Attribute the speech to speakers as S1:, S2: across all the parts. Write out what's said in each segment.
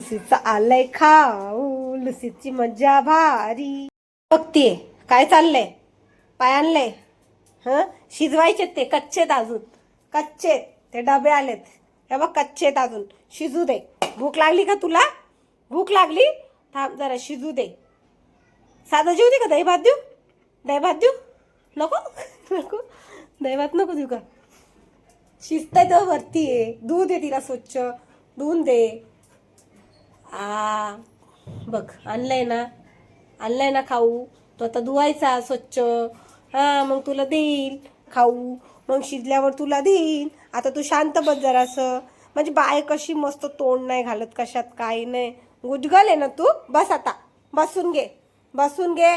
S1: लुसीचं आलंय खाऊ, लुसीची मजा भारी. बघतीये काय चाललंय, पाय आणलंय. शिजवायचे ते, कच्चेत अजून, कच्चेत ते डबे आलेत. हे बघ कच्चेत अजून, शिजू दे. भूक लागली का तुला, भूक लागली, थांब जरा शिजू दे. साधं जेवू दे का, दही भात देऊ, दही भात देऊ, नको नको, दही भात नको देऊ का. शिजताय तर वरती आहे, धुवून दे तिला स्वच्छ, धुवून दे. बघ आणलंय ना, आणलंय ना खाऊ, तो आता धुवायचा स्वच्छ. मग तुला देईल खाऊ, मग शिजल्यावर तुला देईल. आता तू शांत बस जरासं. म्हणजे बाय कशी मस्त तोंड नाही घालत कशात, काही नाही, गुजगल आहे ना तू. बस आता, बसून घे, बसून घे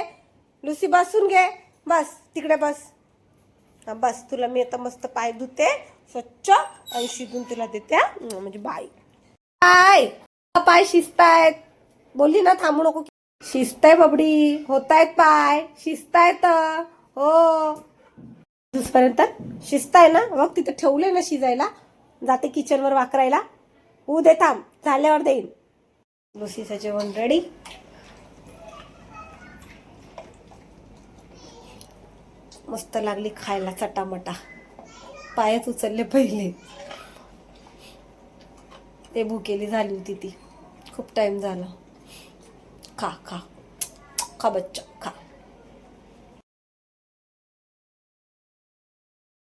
S1: लुसी, बसून घे, बस तिकडे बस. बस तुला मी आता मस्त पाय धुते स्वच्छ आणि शिजून तुला देते. म्हणजे बाय पाय, पाय शिजतायत, बोलली ना थांबू नको. शिजताय बबडी, होतायत पाय, शिजतायत हो. दुसपर्यंत शिजताय ना, मग तिथे ठेवले ना शिजायला. जाते किचनवर वाकरायला, होऊ दे, थांब, झाल्यावर देईन. लुसीचं जेवण रेडी. मस्त लागली खायला चटामटा. पायच उचलले पहिले, ते भुकेली झाली होती ती, खूप टाइम झाला. खा खा खा बच्चा खा.